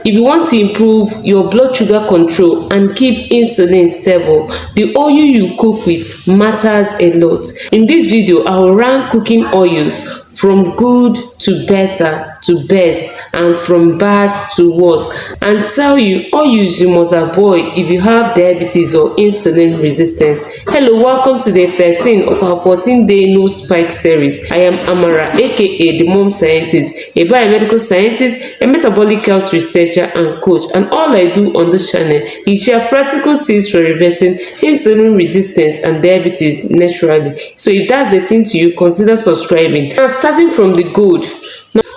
If you want to improve your blood sugar control and keep insulin stable, the oil you cook with matters a lot. In this video, I will rank cooking oils from good to better to best and from bad to worse, and tell you oils you must avoid if you have diabetes or insulin resistance. Hello, welcome to day 13 of our 14-day no spike series. I am Amara, aka the Mom Scientist, a biomedical scientist, a metabolic health researcher and coach, and all I do on this channel is share practical tips for reversing insulin resistance and diabetes naturally. So if that's the thing to you, consider subscribing. Now, starting from the good.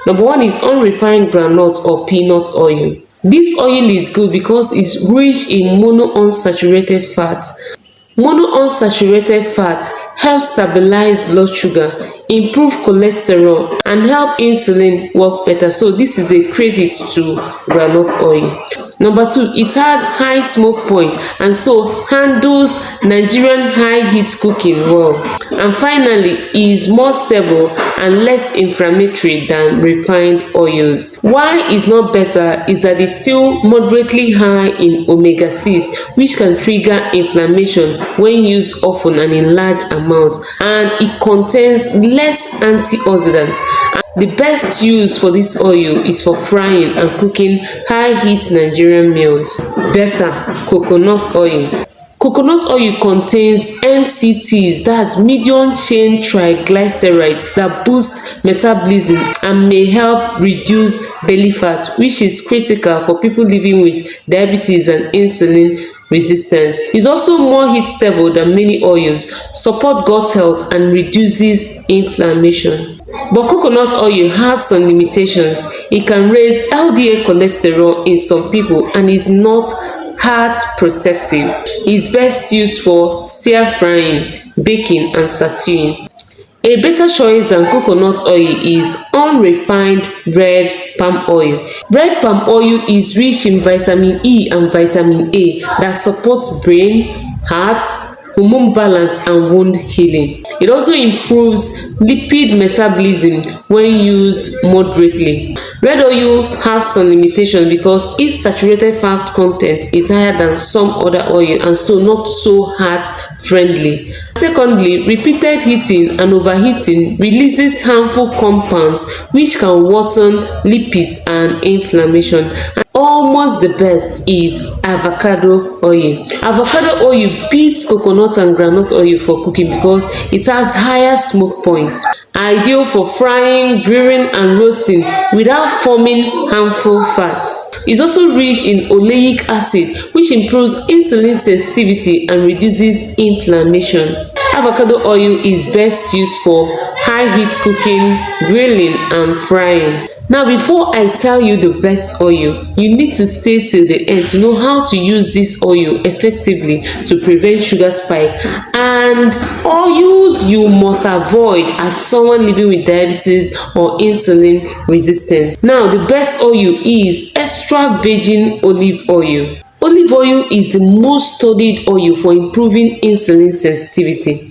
Number one is unrefined groundnut or peanut oil. This oil is good because it's rich in monounsaturated fat. Monounsaturated fat helps stabilize blood sugar, improve cholesterol, and help insulin work better. So this is a credit to groundnut oil. Number two, it has high smoke point and so handles Nigerian high heat cooking well. And finally, is more stable and less inflammatory than refined oils. Why it's not better is that it's still moderately high in omega-6, which can trigger inflammation when used often and in large amounts, and it contains less antioxidants. The best use for this oil is for frying and cooking high-heat Nigerian meals. Better, coconut oil. Coconut oil contains MCTs, that's medium-chain triglycerides, that boost metabolism and may help reduce belly fat, which is critical for people living with diabetes and insulin resistance. It's also more heat stable than many oils, support gut health, and reduces inflammation. But coconut oil has some limitations. It can raise LDL cholesterol in some people and is not heart protective. It's best used for stir frying, baking, and stewing. A better choice than coconut oil is unrefined red palm oil. Red palm oil is rich in vitamin E and vitamin A that supports brain, heart, hormone balance, and wound healing. It also improves lipid metabolism when used moderately. Red oil has some limitations because its saturated fat content is higher than some other oil and so not so heart friendly. Secondly, repeated heating and overheating releases harmful compounds which can worsen lipids and inflammation. And almost the best is avocado oil. Avocado oil beats coconut and groundnut oil for cooking because it has higher smoke points. Ideal for frying, grilling, and roasting without forming harmful fats. It's also rich in oleic acid, which improves insulin sensitivity and reduces inflammation. Avocado oil is best used for high heat cooking, grilling, and frying. Now, before I tell you the best oil, you need to stay till the end to know how to use this oil effectively to prevent sugar spike and oils you must avoid as someone living with diabetes or insulin resistance. Now, the best oil is extra virgin olive oil. Olive oil is the most studied oil for improving insulin sensitivity.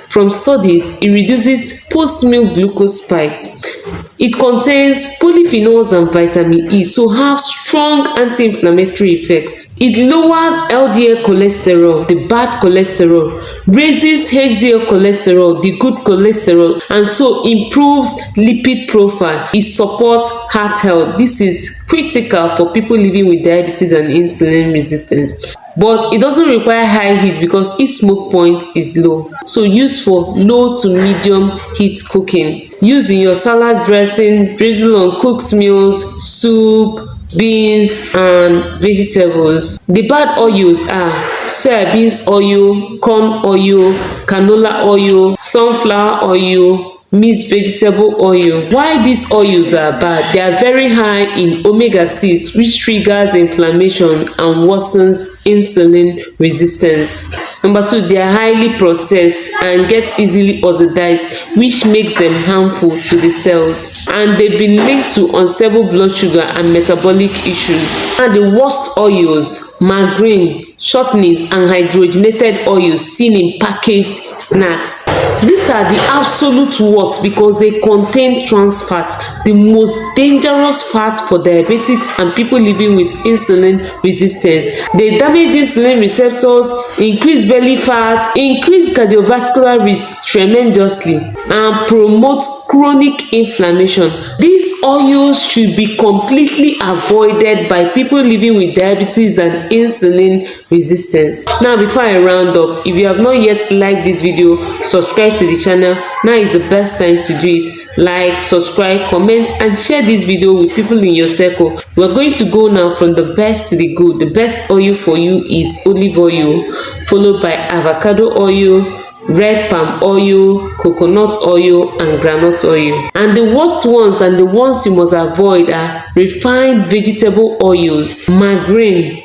From studies, it reduces post-meal glucose spikes. It contains polyphenols and vitamin E, so have strong anti-inflammatory effects. It lowers LDL cholesterol, the bad cholesterol, raises HDL cholesterol, the good cholesterol, and so improves lipid profile. It supports heart health. This is critical for people living with diabetes and insulin resistance. But it doesn't require high heat because its smoke point is low. So use for low to medium heat cooking. Use in your salad dressing, drizzle on cooked meals, soup, beans, and vegetables. The bad oils are soybean oil, corn oil, canola oil, sunflower oil, mixed vegetable oil. Why these oils are bad? They are very high in omega-6, which triggers inflammation and worsens insulin resistance. Number 2, they are highly processed and get easily oxidized, which makes them harmful to the cells. And they've been linked to unstable blood sugar and metabolic issues. And the worst oils, margarine, shortenings, and hydrogenated oils seen in packaged snacks. These are the absolute worst because they contain trans fat, the most dangerous fat for diabetics and people living with insulin resistance. They damage insulin receptors, increase belly fat, increase cardiovascular risk tremendously, and promote chronic inflammation. These oils should be completely avoided by people living with diabetes and insulin resistance. Now, before I round up, if you have not yet liked this video, subscribe to the channel. Now is the best time to do it. Like, subscribe, comment, and share this video with people in your circle. We're going to go now from the best to the good. The best oil for you is olive oil, followed by avocado oil, red palm oil, coconut oil, and groundnut oil. And the worst ones and the ones you must avoid are refined vegetable oils, margarine,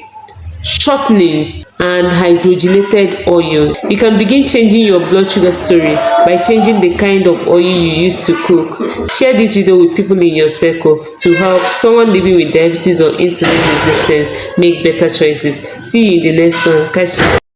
shortenings, and hydrogenated oils. You can begin changing your blood sugar story by changing the kind of oil you use to cook. Share this video with people in your circle to help someone living with diabetes or insulin resistance make better choices. See you in the next one. Catch you.